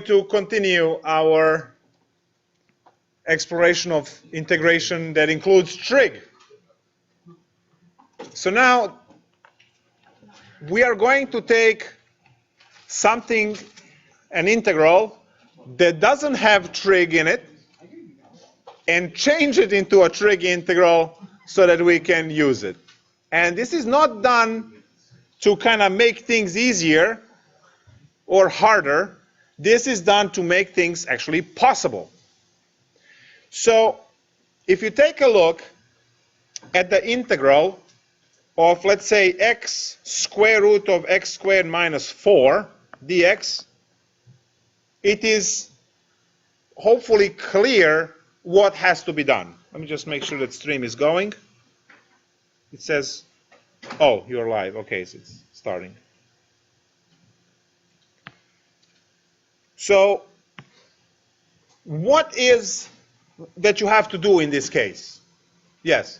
to continue our exploration of integration that includes trig. So now we are going to take something, an integral, that doesn't have trig in it, and change it into a trig integral so that we can use it. And this is not done to kind of make things easier or harder. This is done to make things actually possible. So if you take a look at the integral of, let's say, x square root of x squared minus 4 dx, it is hopefully clear what has to be done. Let me just make sure that stream is going. It says, oh, you're live. Okay, so it's starting. So what is that you have to do in this case? Yes.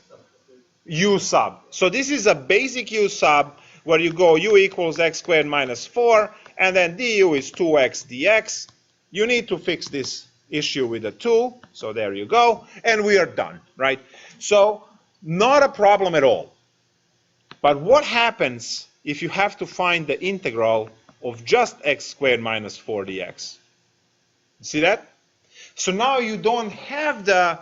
U sub. So this is a basic U sub where you go u equals x squared minus 4, and then du is 2x dx. You need to fix this issue with a 2. So there you go. And we are done, right? So not a problem at all. But what happens if you have to find the integral of just x squared minus 4 dx? See that? So now you don't have the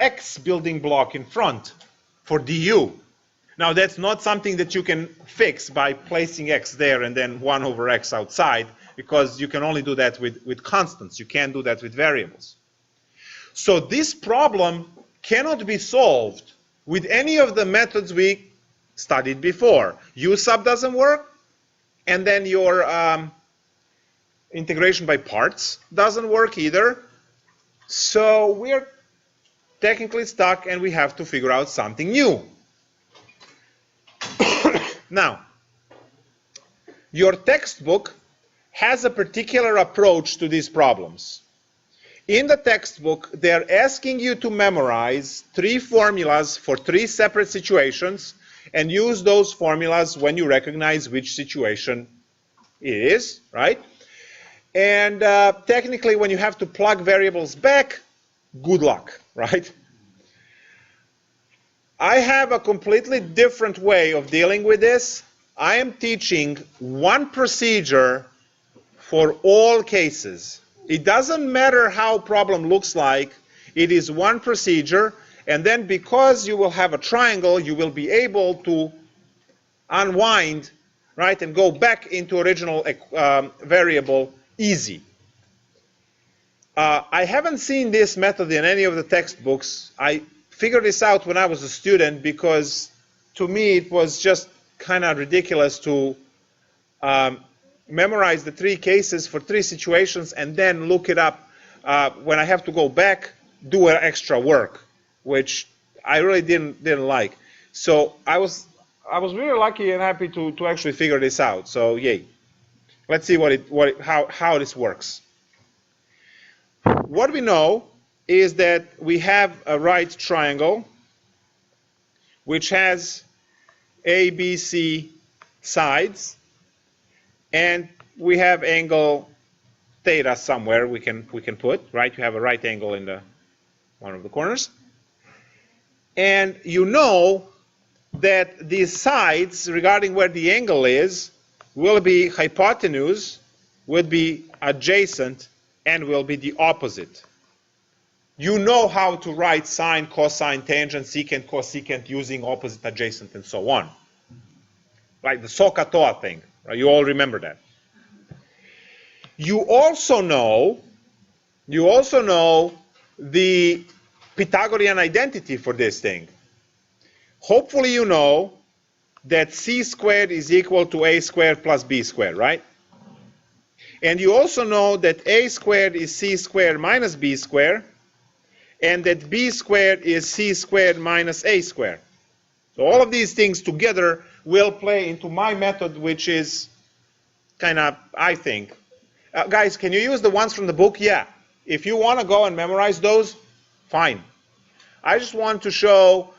x building block in front for du. Now that's not something that you can fix by placing x there and then 1 over x outside, because you can only do that with constants. You can't do that with variables. So this problem cannot be solved with any of the methods we studied before. U sub doesn't work, and then your integration by parts doesn't work either. So we're technically stuck, and we have to figure out something new. Now, your textbook has a particular approach to these problems. In the textbook, they're asking you to memorize 3 formulas for 3 separate situations and use those formulas when you recognize which situation it is, right? And technically, when you have to plug variables back, good luck, right? I have a completely different way of dealing with this. I am teaching one procedure for all cases. It doesn't matter how a problem looks like. It is one procedure. And then because you will have a triangle, you will be able to unwind, right, and go back into original variable easy. I haven't seen this method in any of the textbooks. I figured this out when I was a student because to me it was just kind of ridiculous to memorize the 3 cases for 3 situations and then look it up when I have to go back, do extra work, which I really didn't like. So I was really lucky and happy to actually figure this out. So yay. Let's see how this works. What we know is that we have a right triangle which has A, B, C sides, and we have angle theta somewhere we can put, right? You have a right angle in one of the corners. And you know that these sides, regarding where the angle is, will be hypotenuse, will be adjacent, and will be the opposite. You know how to write sine, cosine, tangent, secant, cosecant using opposite, adjacent, and so on. Like the SOHCAHTOA thing. Right? You all remember that. You also know the Pythagorean identity for this thing. Hopefully you know that c squared is equal to a squared plus b squared, right? And you also know that a squared is c squared minus b squared, and that b squared is c squared minus a squared. So all of these things together will play into my method, which is kind of, I think. Guys, can you use the ones from the book? Yeah. If you want to go and memorize those, fine. I just want to show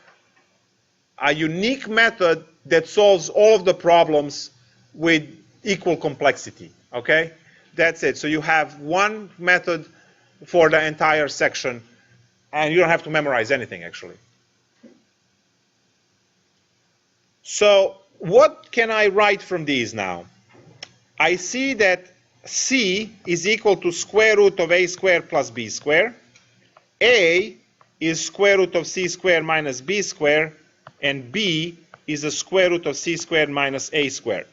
a unique method that solves all of the problems with equal complexity, okay? That's it. So you have one method for the entire section, and you don't have to memorize anything, actually. So what can I write from these now? I see that C is equal to square root of a squared plus b squared. A is square root of c squared minus b squared, and b is the square root of c squared minus a squared.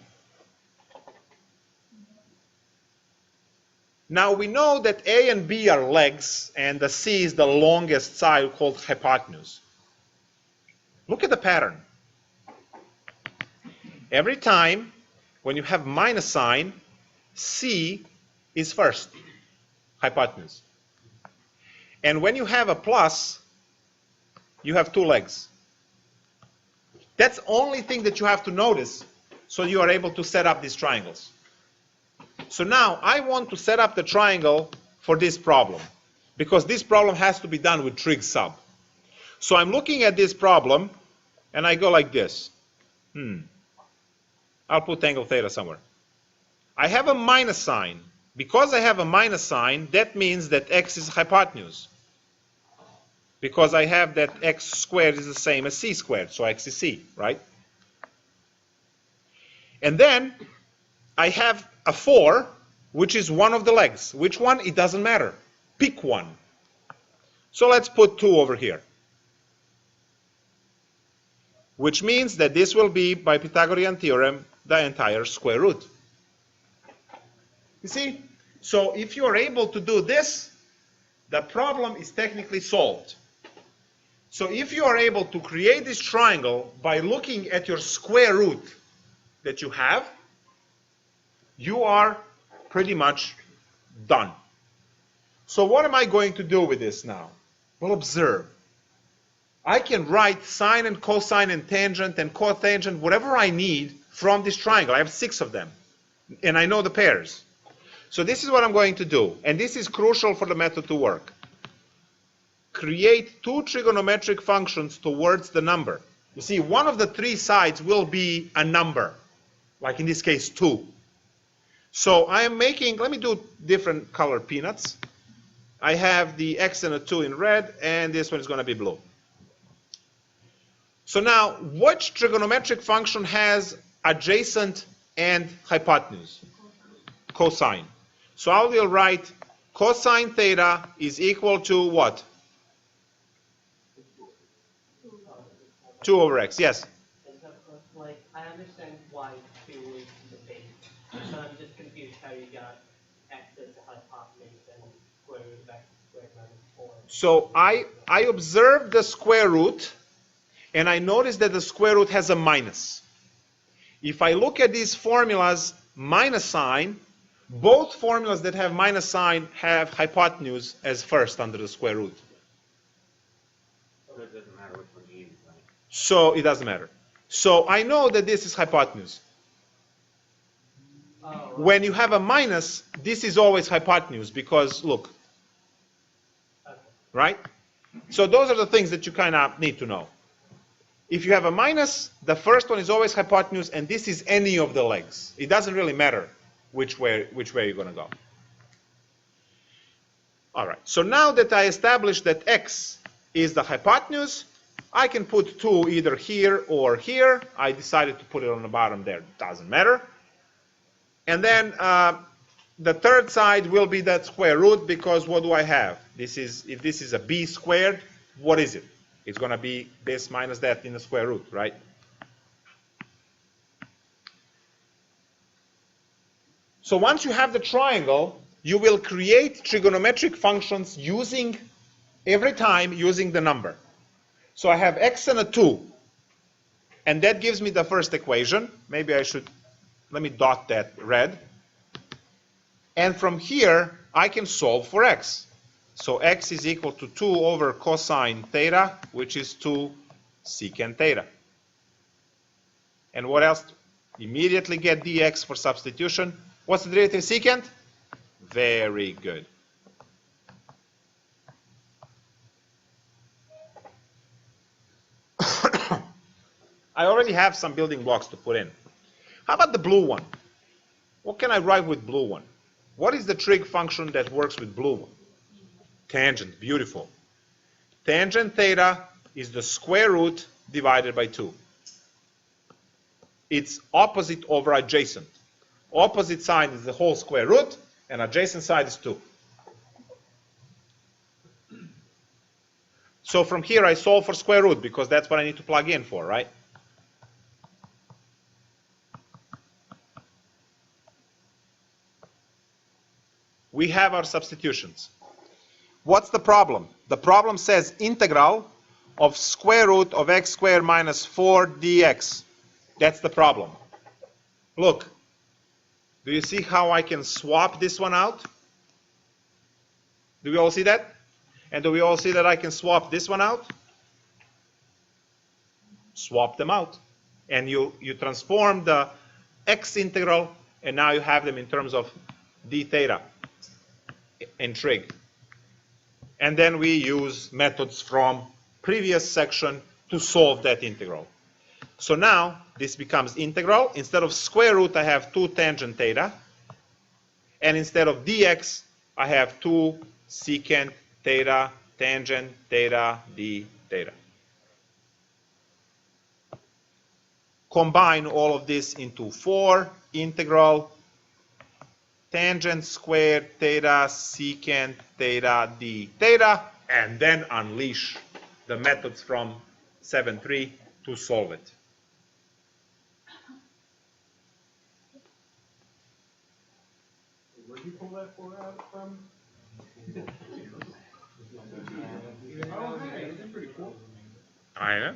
Now we know that a and b are legs, and the c is the longest side called hypotenuse. Look at the pattern. Every time when you have minus sign, c is first, hypotenuse. And when you have a plus, you have two legs. That's the only thing that you have to notice so you are able to set up these triangles. So now I want to set up the triangle for this problem, because this problem has to be done with trig sub. So I'm looking at this problem, and I go like this. I'll put angle theta somewhere. I have a minus sign. Because I have a minus sign, that means that x is hypotenuse. Because I have that x squared is the same as c squared, so x is c, right? And then I have a 4, which is one of the legs. Which one? It doesn't matter. Pick one. So let's put 2 over here. Which means that this will be, by Pythagorean theorem, the entire square root. You see? So if you are able to do this, the problem is technically solved. So if you are able to create this triangle by looking at your square root that you have, you are pretty much done. So what am I going to do with this now? Well, observe. I can write sine and cosine and tangent and cotangent, whatever I need from this triangle. I have 6 of them, and I know the pairs. So this is what I'm going to do, and this is crucial for the method to work. Create 2 trigonometric functions towards the number. You see, one of the 3 sides will be a number, like in this case 2. So I am making, let me do different color peanuts. I have the x and a 2 in red, and this one is going to be blue. So now, which trigonometric function has adjacent and hypotenuse? Cosine. So I will write cosine theta is equal to what? 2 over x, yes. Like, I understand why 2 is the base, but I'm just confused how you got x as the hypotenuse and square root of x squared minus 4. So I observed the square root, and I noticed that the square root has a minus. If I look at these formulas, minus sign, both formulas that have minus sign have hypotenuse as first under the square root. So it doesn't matter which one you use, right? So it doesn't matter. So I know that this is hypotenuse. Oh, right. When you have a minus, this is always hypotenuse because, look, Okay. right? So those are the things that you kind of need to know. If you have a minus, the first one is always hypotenuse, and this is any of the legs. It doesn't really matter which way you're going to go. All right, so now that I established that x is the hypotenuse, I can put 2 either here or here. I decided to put it on the bottom there. Doesn't matter. And then the third side will be that square root, because what do I have? This is, if this is a b squared, what is it? It's going to be this minus that in the square root, right? So once you have the triangle, you will create trigonometric functions using, every time using the number. So I have x and a 2, and that gives me the first equation. Maybe I should, let me dot that red. And from here, I can solve for x. So x is equal to 2 over cosine theta, which is 2 secant theta. And what else? Immediately get dx for substitution. What's the derivative of secant? Very good. I already have some building blocks to put in. How about the blue one? What can I write with blue one? What is the trig function that works with blue? Tangent. Beautiful. Tangent theta is the square root divided by 2. It's opposite over adjacent. Opposite side is the whole square root, and adjacent side is 2. So from here I solve for square root because that's what I need to plug in for, right? We have our substitutions. What's the problem? The problem says integral of square root of x squared minus 4 dx. That's the problem. Look, do you see how I can swap this one out? Do we all see that? And do we all see that I can swap this one out? Swap them out. And you transform the x integral, and now you have them in terms of d theta in trig. And then we use methods from previous section to solve that integral. So now this becomes integral. Instead of square root, I have 2 tangent theta. And instead of dx, I have 2 secant theta tangent theta d theta. Combine all of this into 4 integral tangent squared theta secant theta d theta, and then unleash the methods from 7.3 to solve it. Where did you pull that 4 out from? Oh, hey, that's pretty cool. I know.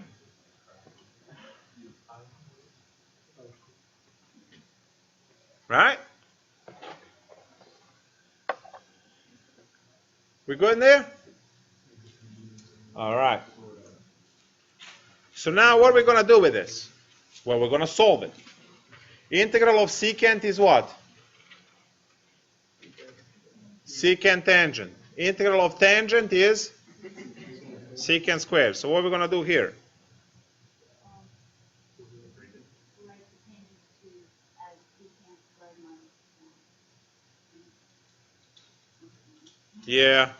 Right? We good in there? All right. So now what are we going to do with this? Well, we're going to solve it. Integral of secant is what? Secant tangent. Integral of tangent is secant squared. So what are we going to do here? Yeah.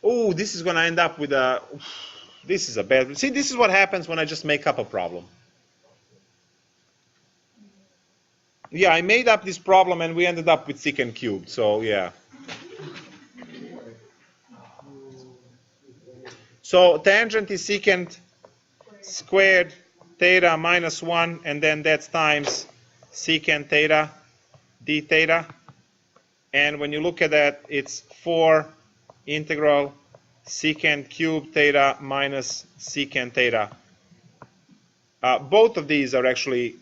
Oh, this is going to end up with a... This is a bad... See, this is what happens when I just make up a problem. Yeah, I made up this problem and we ended up with secant cubed. So, yeah. So, tangent is secant squared theta minus 1, and then that's times secant theta d theta. And when you look at that, it's 4 integral secant cubed theta minus secant theta. Both of these are actually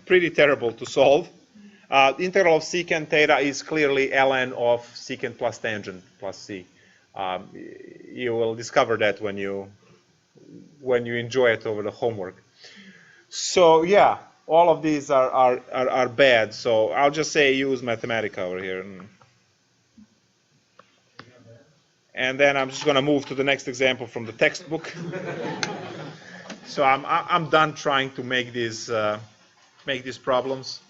pretty terrible to solve. Integral of secant theta is clearly ln of secant plus tangent plus c. You will discover that when you enjoy it over the homework. So yeah, all of these are bad. So I'll just say use Mathematica over here. And then I'm just going to move to the next example from the textbook. So I'm done trying to make these problems.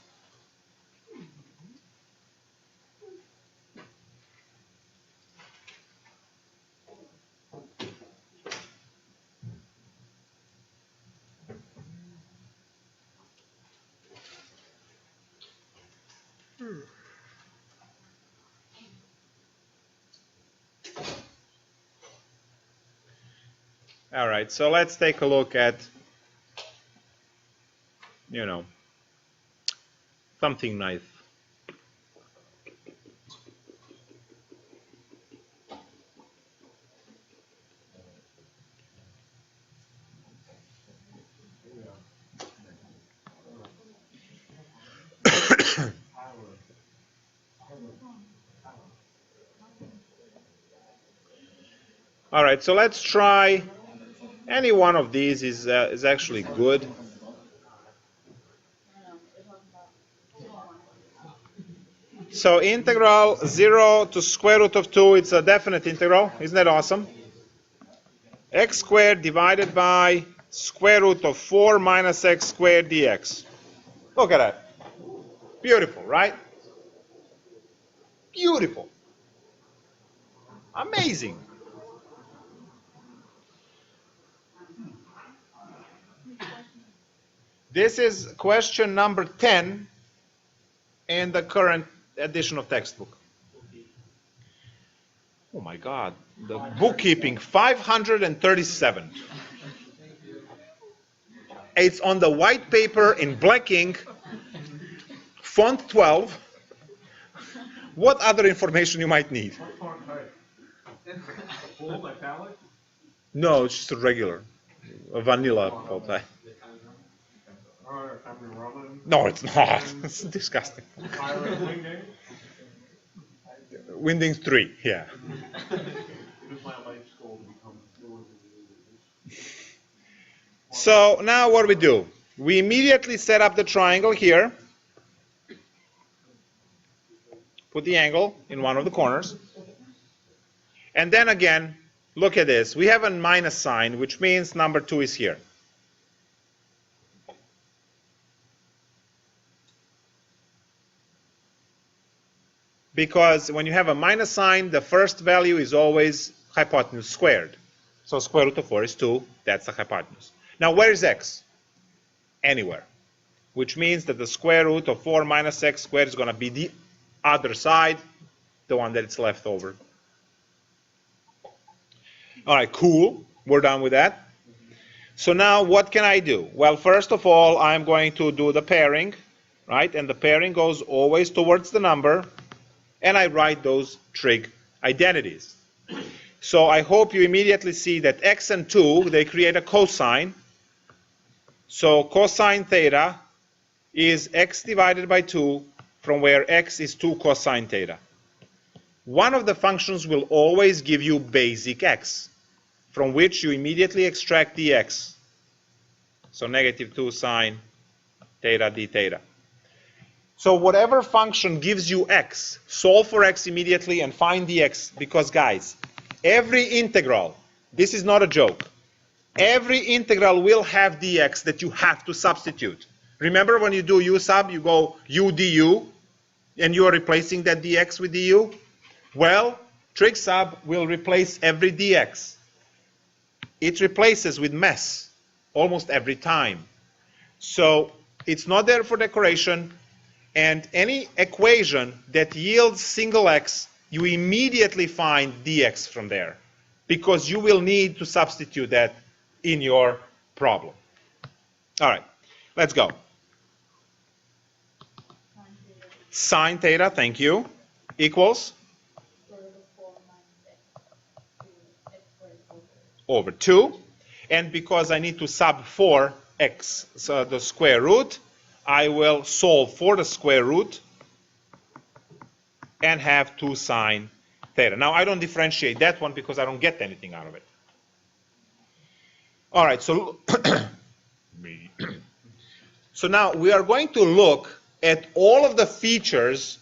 All right, so let's take a look at, something nice. All right, so let's try. Any one of these is actually good. So integral 0 to square root of 2, it's a definite integral. Isn't that awesome? X squared divided by square root of 4 minus x squared dx. Look at that. Beautiful, right? Beautiful. Amazing. This is question number 10 in the current edition of textbook. Oh my God, the bookkeeping, 537. It's on the white paper in black ink, font 12. What other information you might need? What font type? Full, italic? No, it's just a regular, a vanilla font type. Or Times Roman? No, it's not. It's disgusting. Pirate Wingding? Windings 3, yeah. It is my life goal to become fluent in the English. So now what do we do? We immediately set up the triangle here. Put the angle in one of the corners. And then again, look at this. We have a minus sign, which means number 2 is here. Because when you have a minus sign, the first value is always hypotenuse squared. So square root of 4 is 2. That's the hypotenuse. Now, where is x? Anywhere. Which means that the square root of 4 minus x squared is going to be the other side, the one that it's left over. All right, cool. We're done with that. So now what can I do? Well, first of all, I'm going to do the pairing, right? And the pairing goes always towards the number. And I write those trig identities. So I hope you immediately see that x and 2, they create a cosine. So cosine theta is x divided by 2, from where x is 2 cosine theta. One of the functions will always give you basic x, from which you immediately extract dx. So negative 2 sine theta d theta. So whatever function gives you x, solve for x immediately and find dx. Because guys, every integral, this is not a joke, every integral will have dx that you have to substitute. Remember when you do u sub, you go u du, and you are replacing that dx with du? Well, trig sub will replace every dx. It replaces with mess almost every time. So it's not there for decoration. And any equation that yields single x, you immediately find dx from there, because you will need to substitute that in your problem. All right, let's go. Sine theta, thank you, equals over 2. And because I need to sub for x, so the square root, I will solve for the square root and have 2 sine theta. Now, I don't differentiate that one because I don't get anything out of it. All right, so, so now we are going to look at all of the features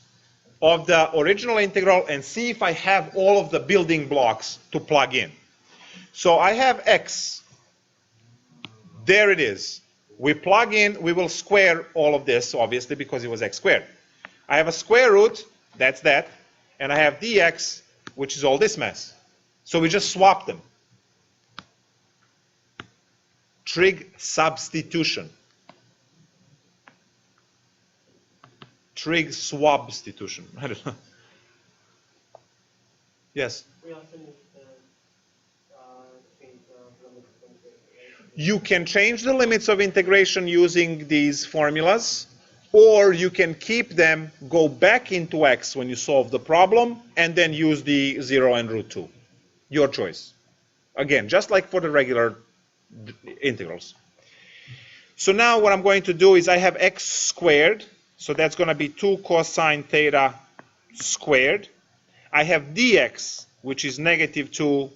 of the original integral and see if I have all of the building blocks to plug in. So I have x. There it is. We plug in, we will square all of this, obviously, because it was x squared. I have a square root, that's that, and I have dx, which is all this mess. So we just swap them. Trig substitution. Trig swabstitution. I don't know. Yes? We also need to change the limits of integration. You can change the limits of integration using these formulas, or you can keep them, go back into x when you solve the problem, and then use the 0 and root 2. Your choice. Again, just like for the regular integrals. So now what I'm going to do is I have x squared, so that's going to be 2 cosine theta squared. I have dx, which is negative 2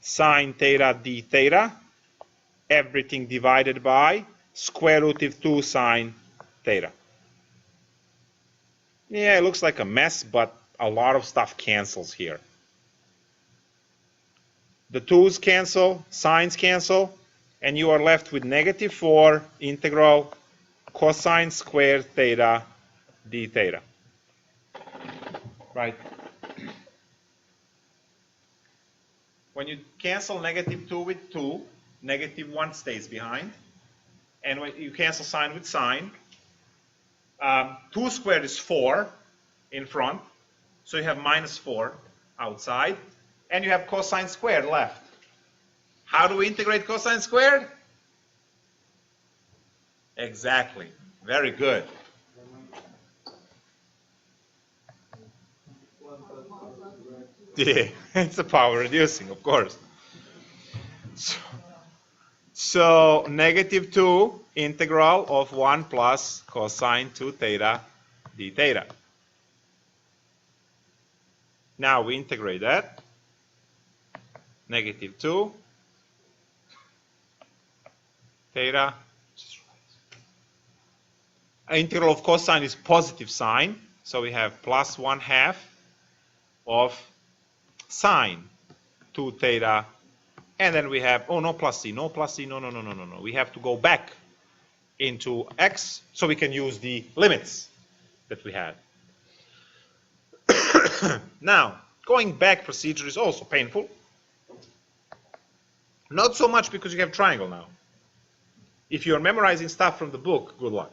sine theta d theta, everything divided by square root of 2 sine theta. Yeah, it looks like a mess, but a lot of stuff cancels here. The 2's cancel, sines cancel, and you are left with negative 4 integral cosine squared theta d theta. right? When you cancel -2 with 2, -1 stays behind. And when you cancel sine with sine, 2 squared is 4 in front. So you have -4 outside. And you have cosine squared left. How do we integrate cosine squared? Exactly. Very good. Yeah, it's a power reducing, of course. So -2 integral of 1 plus cosine 2 theta d theta. Now we integrate that. -2 theta. Integral of cosine is positive sign, so we have plus 1/2 of sine 2 theta, and then we have, oh, no plus c, no plus c, no. We have to go back into x so we can use the limits that we had. Now, going back procedure is also painful. Not so much because you have triangle now. If you're memorizing stuff from the book, good luck.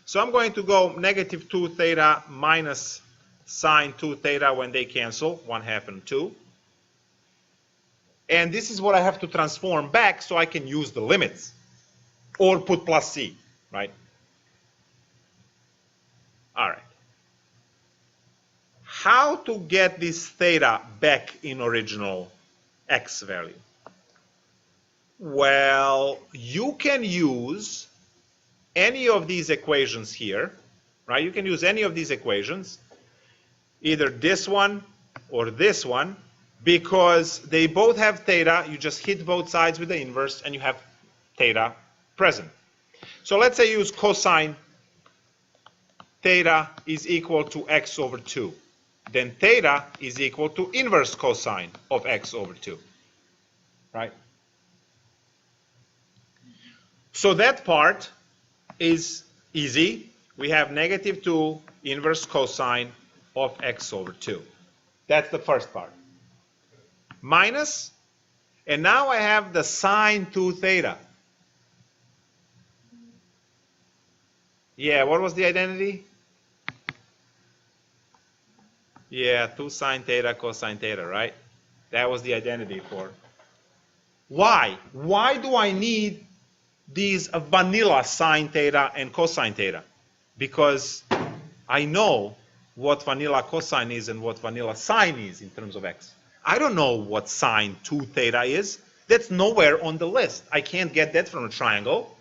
So I'm going to go -2 theta minus sine 2 theta when they cancel, 1/2 and 2. And this is what I have to transform back so I can use the limits. Or put plus c, right? All right. How to get this theta back in original x value? Well, you can use any of these equations here, right? You can use any of these equations, either this one or this one, because they both have theta. You just hit both sides with the inverse and you have theta present. So let's say use cosine theta is equal to x over 2. Then theta is equal to inverse cosine of x over 2, right? So that part is easy. We have -2 inverse cosine of x over 2. That's the first part. Minus, and now I have the sine 2 theta. Yeah, what was the identity? Yeah, 2 sine theta cosine theta, right? That was the identity for. Why? Why do I need these vanilla sine theta and cosine theta? Because I know what vanilla cosine is and what vanilla sine is in terms of x. I don't know what sine 2 theta is. That's nowhere on the list. I can't get that from a triangle.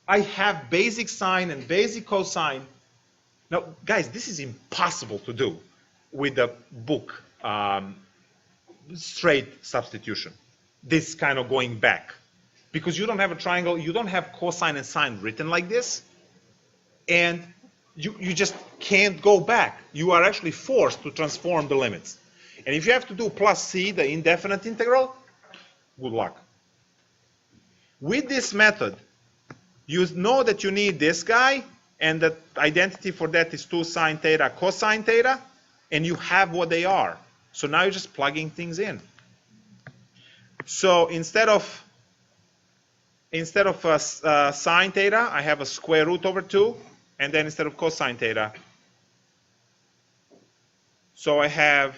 I have basic sine and basic cosine. Now, guys, this is impossible to do with the book straight substitution. This kind of going back. Because you don't have a triangle, you don't have cosine and sine written like this, and you just can't go back. You are actually forced to transform the limits. And if you have to do plus c, the indefinite integral, good luck. With this method, you know that you need this guy, and the identity for that is 2 sine theta cosine theta, and you have what they are. So now you're just plugging things in. So instead of sine theta, I have a square root over 2, and then instead of cosine theta, so I have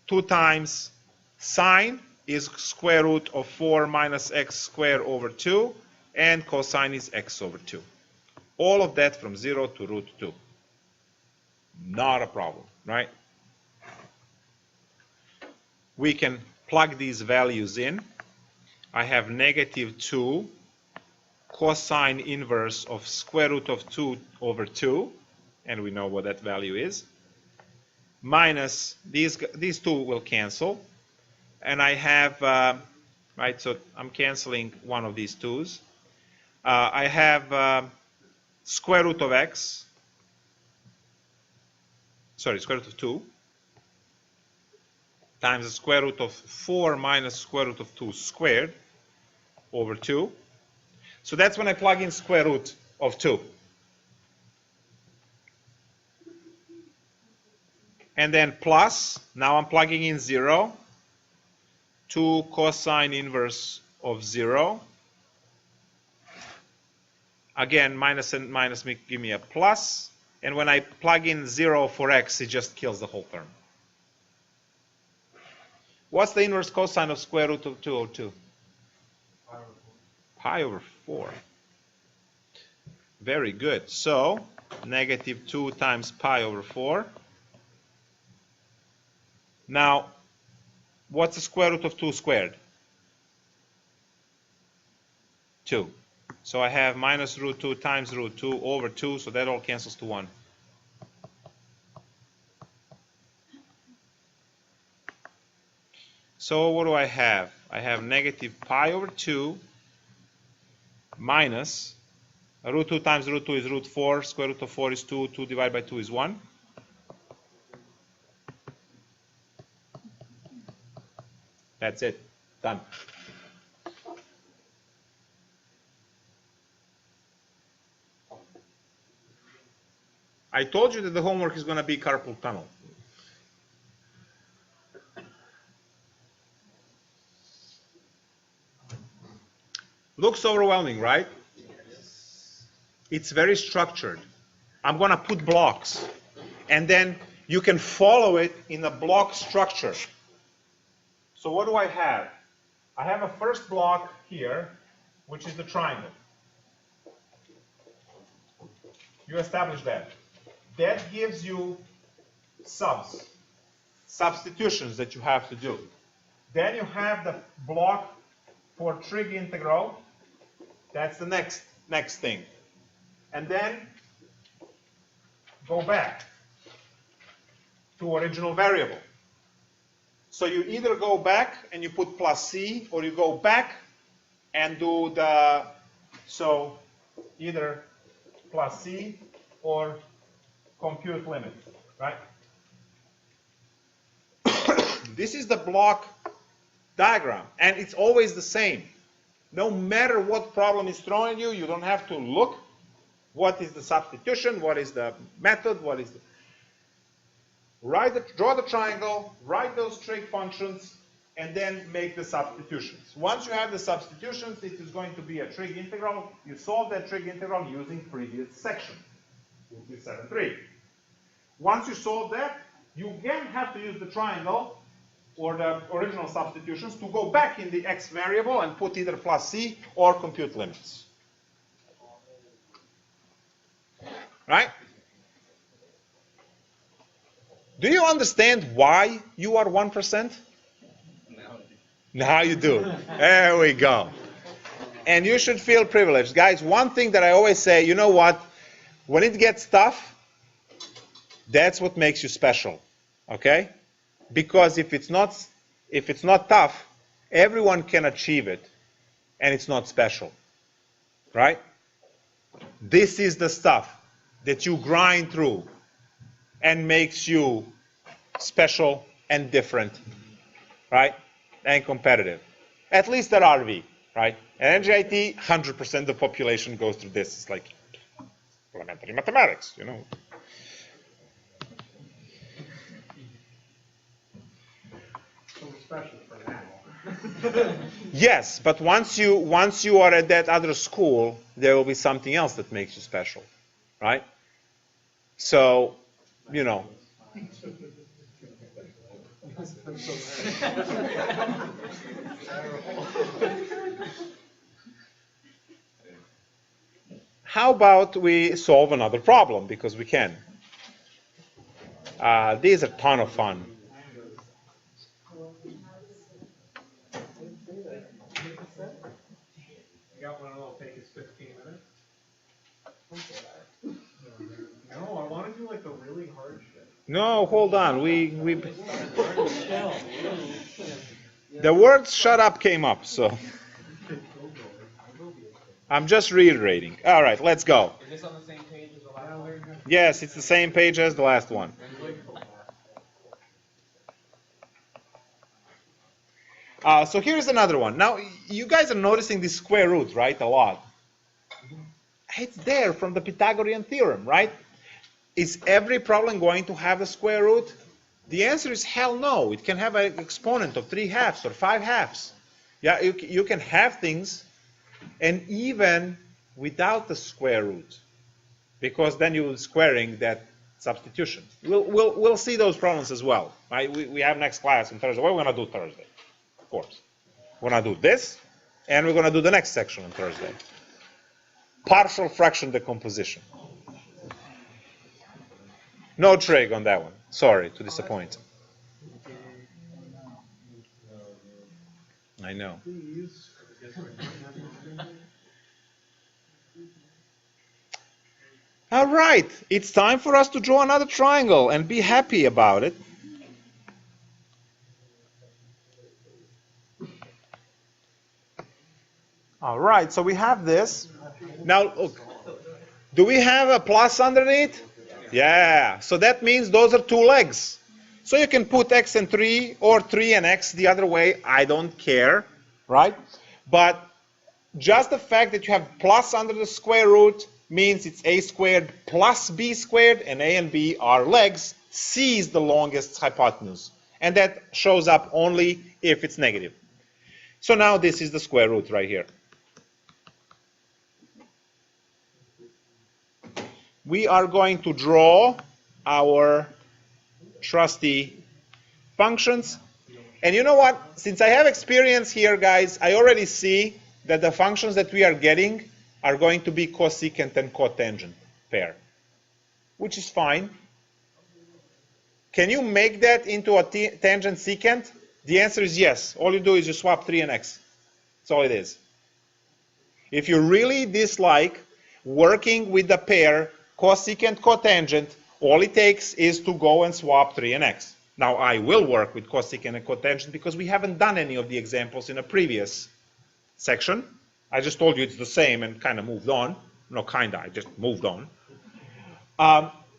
2 times sine is square root of 4 minus x squared over 2, and cosine is x over 2. All of that from 0 to root 2. Not a problem, right? We can plug these values in. I have -2 cosine inverse of square root of 2 over 2, and we know what that value is, minus these two will cancel, and I have, right, so I'm canceling one of these 2's. I have square root of x, sorry, square root of 2, times the square root of 4 minus square root of 2 squared over 2. So that's when I plug in square root of 2. and then plus, now I'm plugging in 0, 2 cosine inverse of 0. Again, minus and minus give me a plus, and when I plug in 0 for x, it just kills the whole term. What's the inverse cosine of square root of 202? Pi over 4. Very good. So, negative 2 times pi over 4. Now, what's the square root of 2 squared? 2. So I have minus root 2 times root 2 over 2, so that all cancels to 1. So what do I have? I have negative pi over 2 minus root 2 times root 2 is root 4, square root of 4 is 2, 2 divided by 2 is 1. That's it. Done. I told you that the homework is going to be carpal tunnel. Looks overwhelming, right? It's very structured. I'm going to put blocks, and then you can follow it in a block structure. So what do I have? I have a first block here, which is the triangle. You establish that. That gives you substitutions that you have to do. Then you have the block for trig integral. That's the next thing. And then go back to original variable. So you either go back and you put plus c, or you go back and do the, so either plus c or compute limit, right? This is the block diagram, and it's always the same. No matter what problem is thrown at you, you don't have to look. What is the substitution? What is the method? What is the... Draw the triangle, write those trig functions, and then make the substitutions. Once you have the substitutions, it is going to be a trig integral. You solve that trig integral using previous section, 2.3. Once you solve that, you again have to use the triangle or the original substitutions to go back in the x variable and put either plus c or compute limits. Right? Do you understand why you are 1%? Now you do. There we go. And you should feel privileged. Guys, one thing that I always say, you know what? When it gets tough, that's what makes you special. Okay? Because if it's not tough, everyone can achieve it, and it's not special. Right? This is the stuff that you grind through and makes you special and different, right? And competitive. At least at RV, right? At NGIT, 100% of the population goes through this. It's like elementary mathematics, you know. So special for now. Yes, but once you are at that other school, there will be something else that makes you special, right? So, you know. How about we solve another problem, because we can. These are a ton of fun. You got one that'll take us 15 minutes? No, I want to do like the really hard shit. No, hold on. The words "shut up" came up, so I'm just reiterating. All right, let's go. Is this on the same page as the last one? Yes, it's the same page as the last one. So here's another one. Now, you guys are noticing this square root, right, a lot. It's there from the Pythagorean theorem, right? Is every problem going to have a square root? The answer is hell no. It can have an exponent of 3/2 or 5/2. Yeah, you can have things, and even without the square root, because then you're squaring that substitution. We'll see those problems as well. Right? We have next class on Thursday. What are we going to do Thursday? Of course. We're going to do this, and we're going to do the next section on Thursday. Partial fraction decomposition. No trig on that one. Sorry to disappoint. I know. Please. All right, it's time for us to draw another triangle and be happy about it. All right, so we have this. Now, look, do we have a plus underneath? Yeah, so that means those are two legs. So you can put x and 3 or 3 and x the other way. I don't care, right? But just the fact that you have plus under the square root means it's a squared plus b squared, and a and b are legs. C is the longest hypotenuse, and that shows up only if it's negative. So now this is the square root right here. We are going to draw our trusty functions. And you know what? Since I have experience here, guys, I already see that the functions that we are getting are going to be cosecant and cotangent pair, which is fine. Can you make that into a tangent secant? The answer is yes. All you do is you swap 3 and x. That's all it is. If you really dislike working with the pair cosecant cotangent, all it takes is to go and swap 3 and x. Now I will work with cosecant and cotangent because we haven't done any of the examples in a previous section. I just told you it's the same and kind of moved on. No, kind of, I just moved on.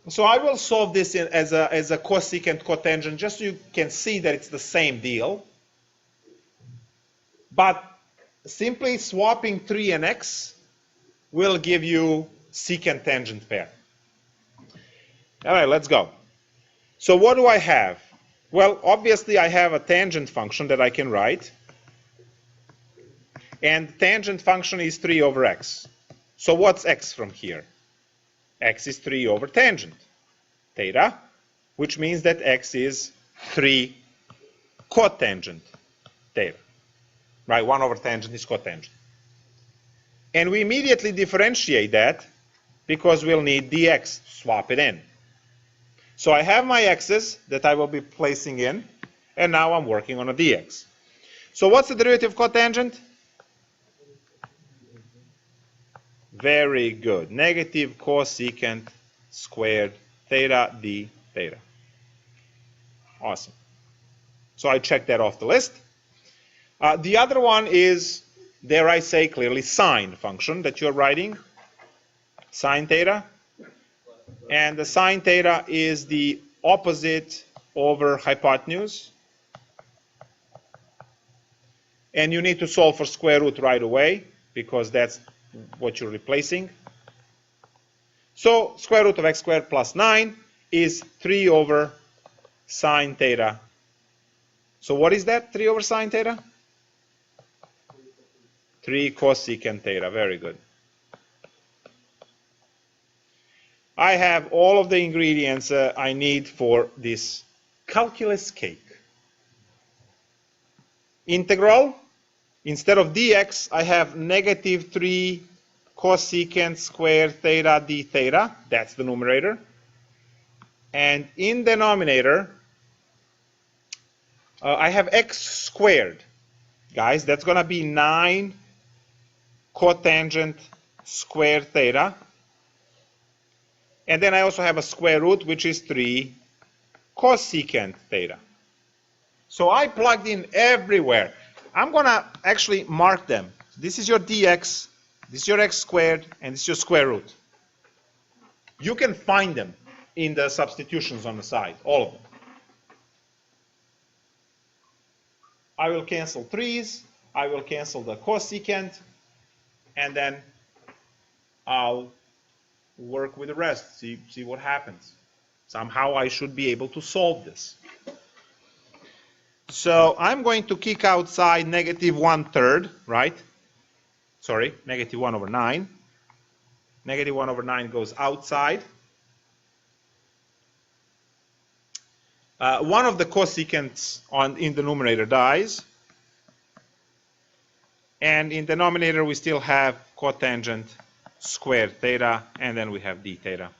So I will solve this as a cosecant cotangent just so you can see that it's the same deal. But simply swapping 3 and x will give you secant tangent pair. All right, let's go. So what do I have? Well, obviously I have a tangent function that I can write. And tangent function is 3 over x. So what's x from here? X is 3 over tangent theta, which means that x is 3 cotangent theta. Right, 1 over tangent is cotangent. And we immediately differentiate that because we'll need dx to swap it in. So I have my x's that I will be placing in, and now I'm working on a dx. So what's the derivative of cotangent? Very good. Negative cosecant squared theta d theta. Awesome. So I checked that off the list. The other one is, dare I say, clearly sine function that you're writing. Sine theta. And the sine theta is the opposite over hypotenuse. And you need to solve for square root right away because that's what you're replacing. So square root of x squared plus 9 is 3 over sine theta. So what is that, 3 over sine theta? 3 cosecant theta. Very good. I have all of the ingredients I need for this calculus cake. Integral, instead of dx, I have negative 3 cosecant squared theta d theta. That's the numerator. And in denominator, I have x squared. Guys, that's going to be 9 cotangent squared theta. And then I also have a square root, which is 3 cosecant theta. So I plugged in everywhere. I'm going to actually mark them. This is your dx, this is your x squared, and this is your square root. You can find them in the substitutions on the side, all of them. I will cancel 3's, I will cancel the cosecant, and then I'll work with the rest, see what happens. Somehow I should be able to solve this. So I'm going to kick outside negative 1/3, right? Sorry, negative 1 over 9. Negative 1 over 9 goes outside. One of the cosecants in the numerator dies. And in the denominator, we still have cotangent squared theta, and then we have d theta.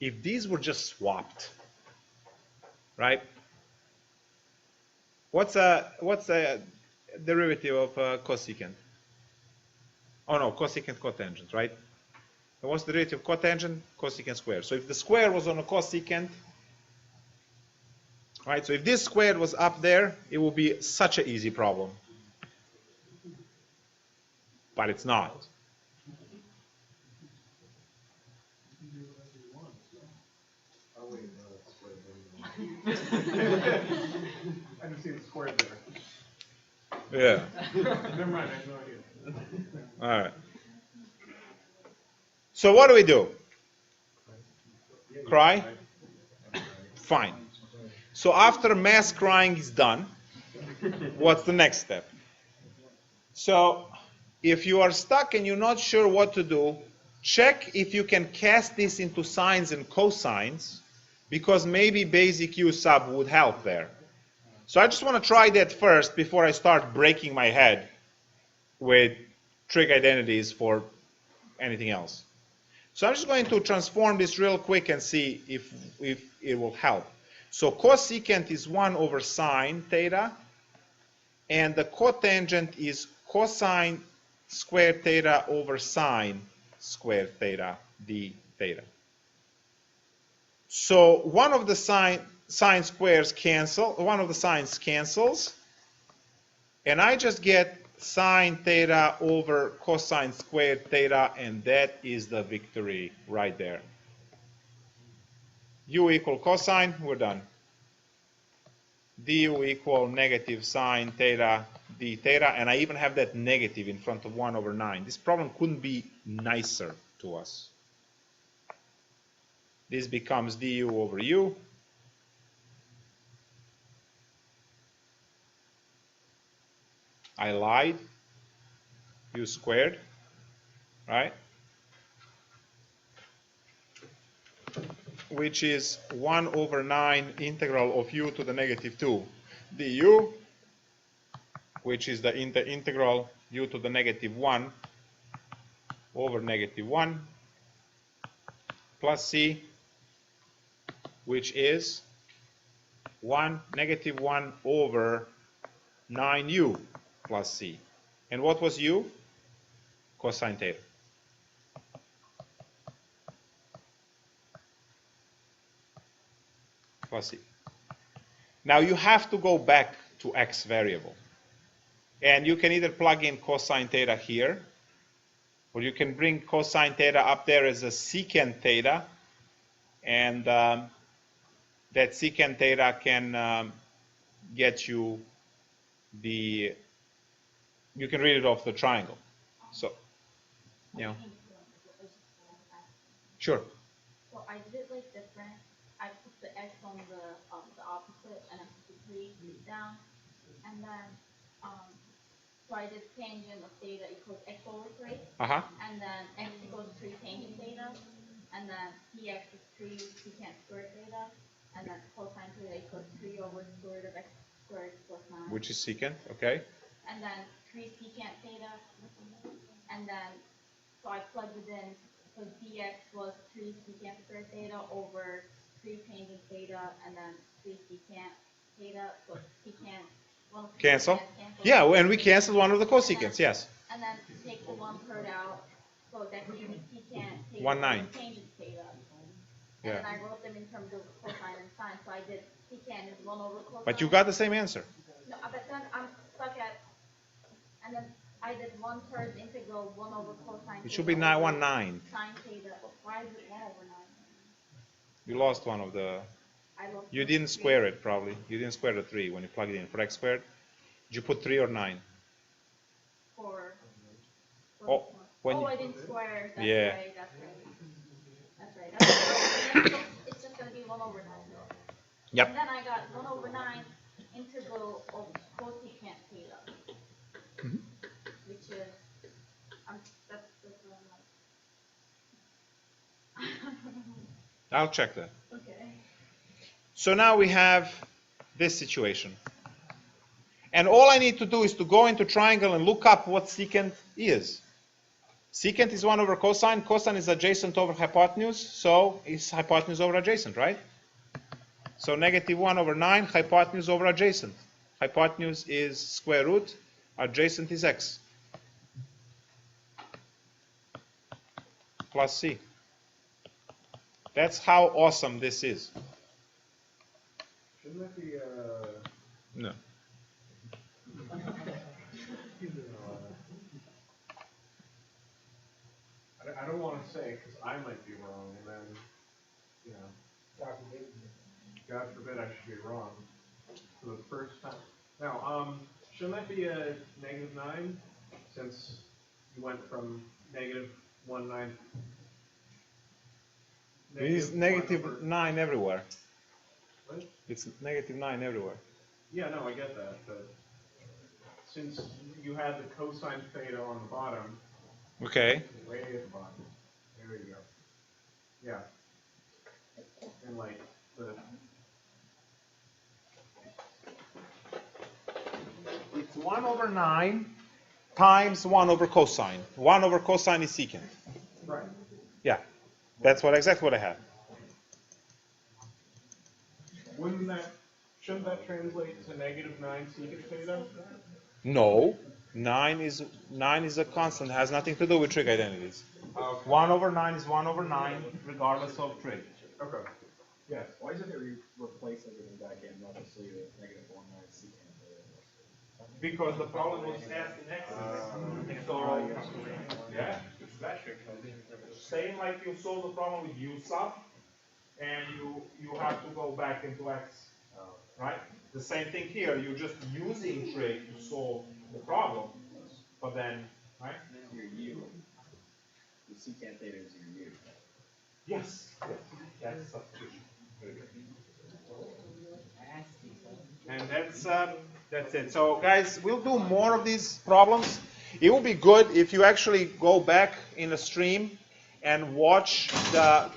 If these were just swapped, right? What's a derivative of cosecant? Oh no, cosecant cotangent, right? And what's the derivative of cotangent? Cosecant squared. So if the square was on a cosecant, right? So if this squared was up there, it would be such an easy problem. But it's not. I just see the square there. Yeah. Never mind, I have no idea. All right. So what do we do? Cry? Fine. So after mass crying is done, what's the next step? So if you are stuck and you're not sure what to do, check if you can cast this into sines and cosines, because maybe basic U sub would help there. So I just want to try that first before I start breaking my head with trig identities for anything else. So I'm just going to transform this real quick and see if it will help. So cosecant is 1 over sine theta, and the cotangent is cosine squared theta over sine squared theta d theta. So one of the sine squares cancel, one of the sines cancels, and I just get sine theta over cosine squared theta, and that is the victory right there. U equal cosine, we're done. Du equal negative sine theta d theta, and I even have that negative in front of 1 over 9. This problem couldn't be nicer to us. This becomes du over u. I lied. U squared, right? Which is 1 over 9 integral of u to the negative 2 du, which is the integral u to the negative 1 over negative 1 plus c, which is negative 1 over 9u plus c. And what was u? Cosine theta. Plus c. Now you have to go back to x variable. And you can either plug in cosine theta here, or you can bring cosine theta up there as a secant theta, and that secant theta can get you the, you can read it off the triangle. So, yeah. Sure. So I did it like different. I put the x on the opposite, and I put the 3 down, and then so I did tangent of theta equals x over 3, and then x equals 3 tangent theta, and then dx is 3 secant squared theta, and then cosine theta equals 3 over square root of x squared plus 9. Which is secant, okay. And then 3 secant theta, and then so I plugged it in. So dx was 3 secant squared theta over 3 tangent theta, and then 3 secant theta. So secant, one of the Cancel. secant Yeah, and we canceled one of the cosecants, yes. And then take the 1/3 out. So that gives me secant theta 1/9. over tangent theta. And Yeah. then I wrote them in terms of cosine and sine. So I did secant is 1 over cosine. But you got the same answer. No, but then I'm stuck at, and then I did 1/3 integral 1 over cosine. It should be 1/9. Sine theta. Why is it 1 over 9? You lost one of the, I lost you didn't square it probably. You didn't square the 3 when you plugged it in for x squared. Did you put 3 or 9? for Oh, When oh, you, I didn't square. That's Yeah. right. That's right. That's right. So it's just gonna be 1/9. Yep. And then I got 1/9 integral of cosecant theta, which is that's what I'm like. I'll check that. Okay. So now we have this situation. And all I need to do is to go into triangle and look up what secant is. Secant is 1 over cosine. Cosine is adjacent over hypotenuse, so it's hypotenuse over adjacent, right? So negative 1/9, hypotenuse over adjacent. Hypotenuse is square root, adjacent is x. Plus c. That's how awesome this is. Shouldn't that be, No. I don't want to say, because I might be wrong, and then, you know, God forbid I should be wrong for the first time. Now, shouldn't that be a -9, since you went from -1/9? It is negative 9 everywhere. What? It's negative 9 everywhere. Yeah, no, I get that, but since you had the cosine theta on the bottom, Okay. way at the bottom, there you go. Yeah. And like, It's 1/9 times 1 over cosine. 1 over cosine is secant. right. Yeah. That's exactly what I have. Shouldn't that translate to -9 secant theta? No. 9 is a constant. It has nothing to do with trig identities. Okay. 1/9 is 1/9 regardless of trig. Okay. Yes. Why isn't it replace everything back in, not just leave it -1/9 secant? Because the problem was asked in Exodus. So, yeah, it's that trick. Same like you solve the problem with u sub, and you have to go back into x, right? The same thing here. You're just using trig to solve the problem, but then, right? Your u. The secant theta is your u. Yes, that's substitution. And that's it. So guys, we'll do more of these problems. It will be good if you actually go back in the stream and watch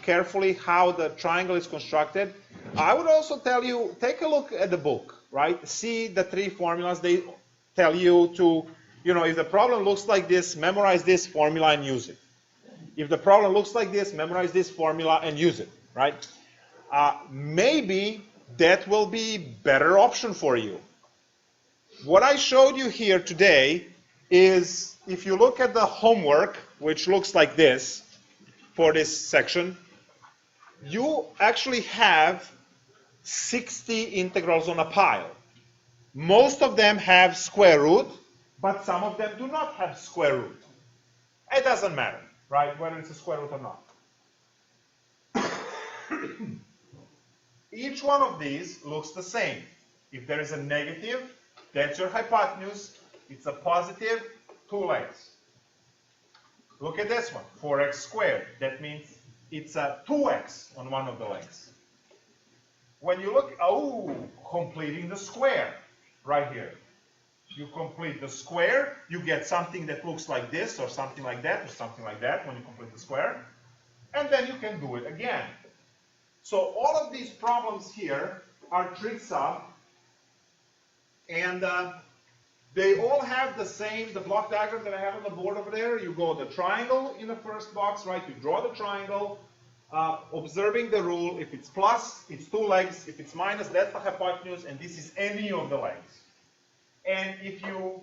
carefully how the triangle is constructed. I would also tell you, take a look at the book, right? See the 3 formulas. They tell you to, if the problem looks like this, memorize this formula and use it. If the problem looks like this, memorize this formula and use it, right? Maybe that will be better option for you. What I showed you here today is, if you look at the homework, which looks like this for this section, you actually have 60 integrals on a pile. Most of them have square root, but some of them do not have square root. It doesn't matter, right, whether it's a square root or not. Each one of these looks the same. If there is a negative, that's your hypotenuse. It's a positive, 2 legs. Look at this one, 4x squared. That means it's a 2x on one of the legs. When you look, completing the square right here. You complete the square, you get something that looks like this, or something like that, or something like that when you complete the square. And then you can do it again. So all of these problems here are trig sub, and they all have the block diagram that I have on the board over there. You go the triangle in the first box, right? You draw the triangle, observing the rule. If it's plus, it's 2 legs. If it's minus, that's the hypotenuse, and this is any of the legs. And if you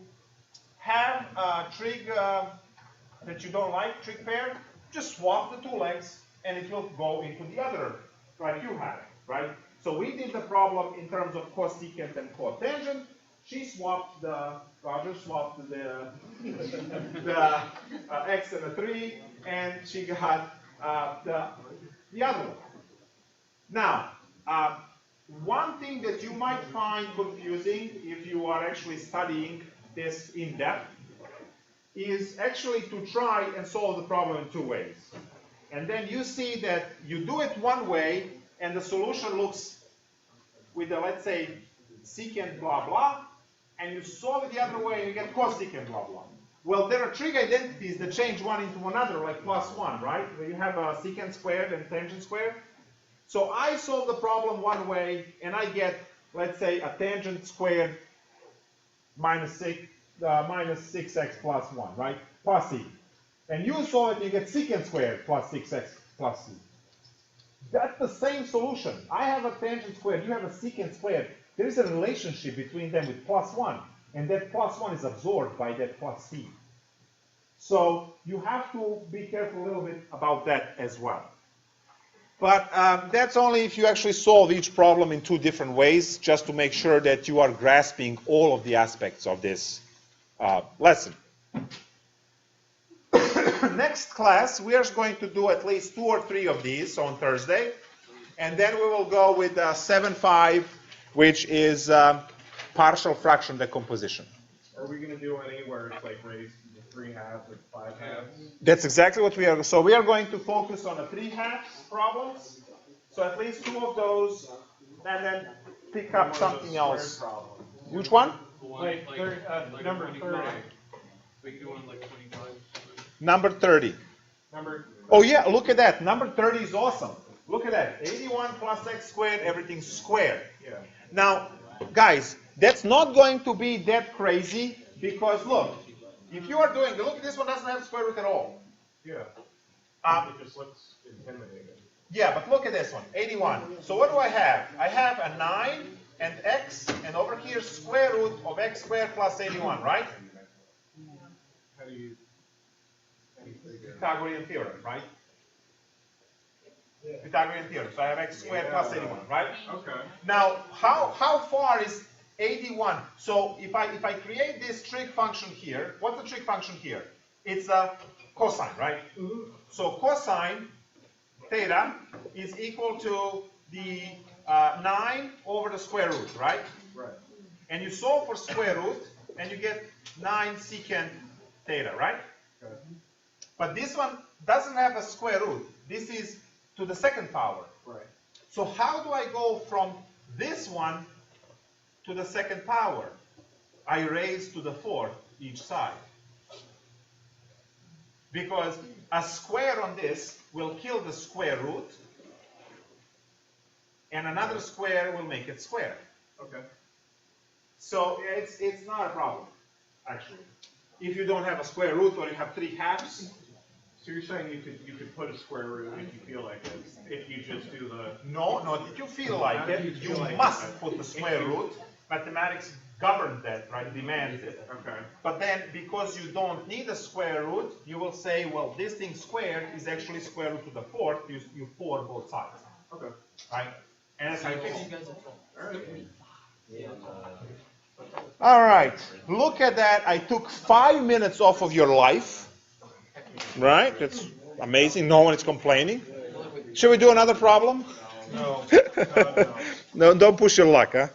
have a trig that you don't like, trig pair, just swap the 2 legs, and it will go into the other right you have, right? So we did the problem in terms of cosecant and cotangent. Roger swapped the x and the 3, and she got the other one. Now, one thing that you might find confusing if you are actually studying this in depth is actually to try and solve the problem in two ways. And then you see that you do it one way, and the solution looks with the, let's say, secant blah blah, and you solve it the other way and you get cosecant blah blah. Well, there are trig identities that change one into another, like +1, right? Where you have a secant squared and tangent squared. So I solve the problem one way, and I get, let's say, a tangent squared minus 6x plus 1, right? Plus c. And you solve it, and you get secant squared plus 6x plus c. That's the same solution. I have a tangent squared, you have a secant squared. There is a relationship between them with +1, and that +1 is absorbed by that plus c. So you have to be careful a little bit about that as well. But that's only if you actually solve each problem in two different ways, just to make sure that you are grasping all of the aspects of this lesson. Next class, we are going to do at least 2 or 3 of these on Thursday. And then we will go with 7.5, which is partial fraction decomposition. Are we going to do any where it's like raised to 3 halves or 5 halves? That's exactly what we are. So we are going to focus on the 3 halves problems. So at least 2 of those, and then pick up something else. Problem. Which one? Like number 30. We can do one like 25. Number 30. Oh yeah, look at that. Number 30 is awesome. Look at that. 81 plus x squared, everything's squared. Yeah. Now, guys, that's not going to be that crazy because look, if you are doing, look, this one doesn't have square root at all. Yeah. It just looks intimidating. Yeah, but look at this one, 81. So what do I have? I have a 9 and x, and over here square root of x squared plus 81, right? How do you figure? Pythagorean theorem, right? Pythagorean theorem. So I have x squared plus 81, right? Okay. Now, how far is 81? So if I create this trig function here, what's the trig function here? It's a cosine, right? So cosine theta is equal to the 9 over the square root, right? Right. And you solve for square root, and you get 9 secant theta, right? Okay. But this one doesn't have a square root. This is to the second power. Right. So how do I go from this one to the second power? I raise to the 4th each side. Because a square on this will kill the square root, and another square will make it square. Okay. So it's not a problem, actually. If you don't have a square root or you have 3 halves. So you're saying you could put a square root if you feel like it, if you just do the... No, if you feel like it, you must put the square root. Mathematics governs that, right? Demands it. Okay. But then, because you don't need a square root, you will say, well, this thing squared is actually square root to the 4th. You 4 both sides. Okay. Right? And that's how you fix it. All right. All right. Look at that. I took 5 minutes off of your life. Right? That's amazing. No one is complaining. Should we do another problem? No. No, don't push your luck, huh?